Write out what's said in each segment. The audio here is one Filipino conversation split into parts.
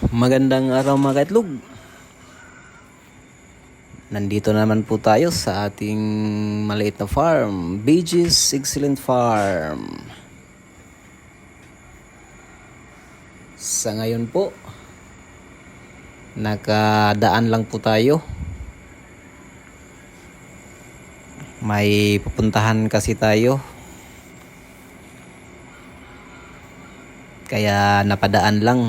Magandang araw mga kaitlog. Nandito naman po tayo sa ating maliit na farm, BG's Excellent Farm. Sa ngayon po, nakadaan lang po tayo. May pupuntahan kasi tayo. Kaya napadaan lang.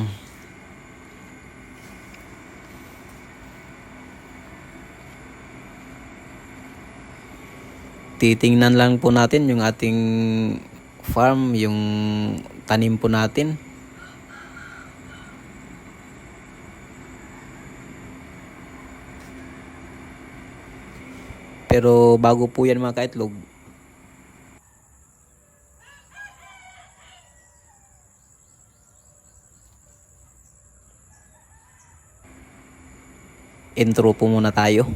Titingnan lang po natin yung ating farm, yung tanim po natin. Pero bago po yan mga kaitlog, intro po muna tayo.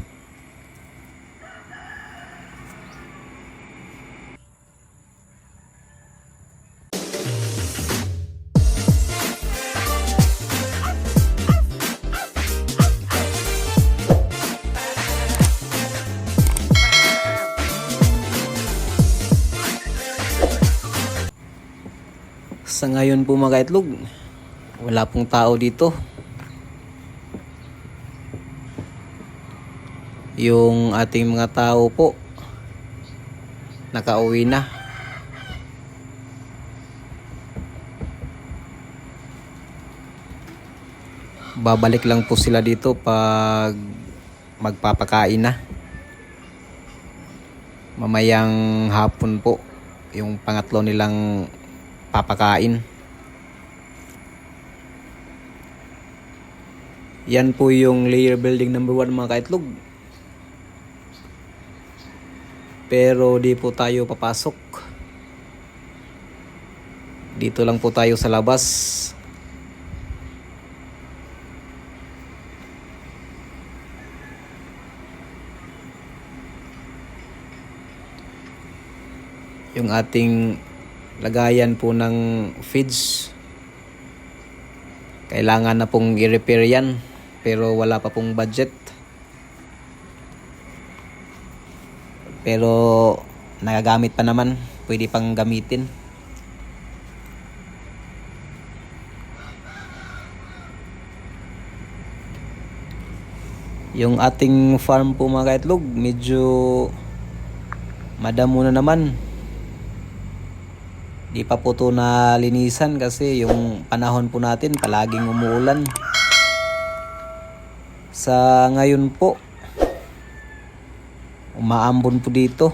Sa ngayon po mga kaitlog, wala pong tao dito. Yung ating mga tao po, nakauwi na. Babalik lang po sila dito pag magpapakain na. Mamayang hapon po, yung pangatlo nilang papakain. Yan po yung layer building number 1 mga kaitlog. Pero di po tayo papasok. Dito lang po tayo sa labas. Yung ating lagayan po ng feeds, kailangan na pong i-repair yan, pero wala pa pong budget. Pero nagagamit pa naman, pwede pang gamitin. Yung ating farm po mga kaitlog, medyo madamo na naman. Di pa po ito nalinisan kasi yung panahon po natin palaging umuulan. Sa ngayon po, umaambon po dito.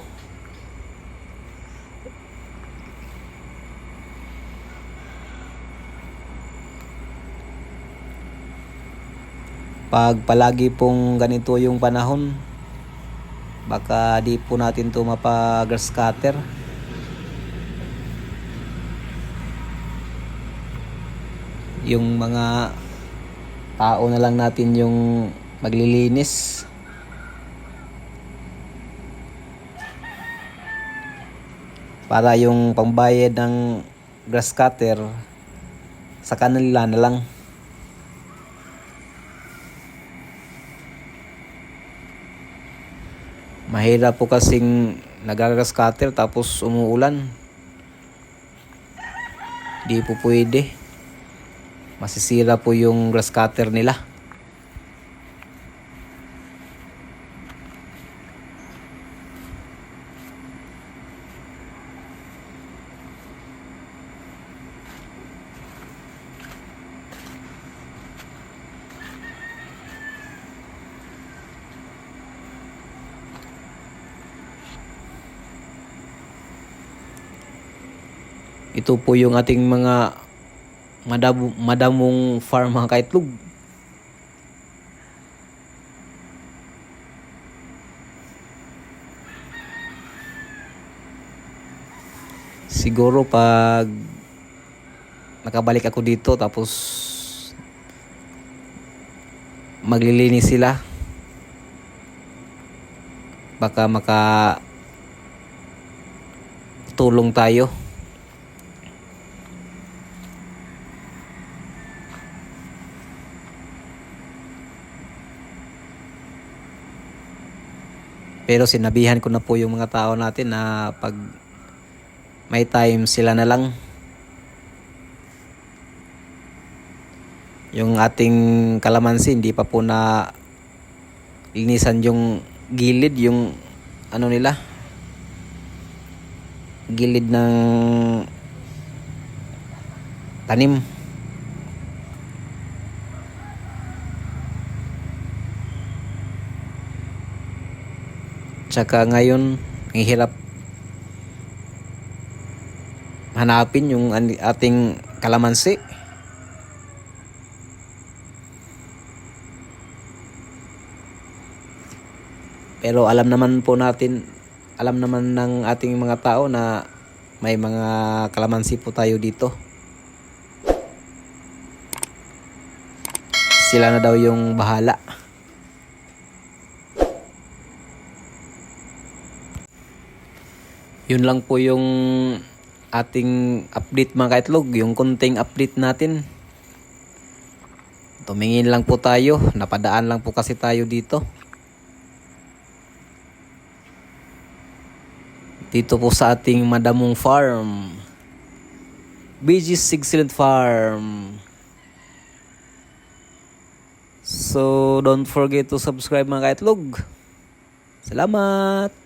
Pag palagi pong ganito yung panahon, baka di po natin ito mapa-grass cutter. Yung mga tao na lang natin yung maglilinis. Para yung pambayad ng grass cutter sa kanila na lang. Mahirap po kasing nag-grass cutter tapos umuulan. Di po pwede. Masisira po yung grass cutter nila. Ito po yung ating mga madamong farm mga kaitlog. Siguro pag nakabalik ako dito tapos maglilinis sila, baka tulong tayo. Pero sinabihan ko na po yung mga tao natin na pag may time sila na lang. Yung ating kalamansi hindi pa po na linisan yung gilid, yung ano nila, gilid ng tanim. Tsaka ngayon, ang hirap hanapin yung ating kalamansi. Pero alam naman ng ating mga tao na may mga kalamansi po tayo dito. Sila na daw yung bahala. Yun lang po yung ating update mga kaitlog, yung konting update natin. Tumingin lang po tayo, napadaan lang po kasi tayo dito. Dito po sa ating madamong farm, BG's Excellent Farm. So don't forget to subscribe mga kaitlog. Salamat!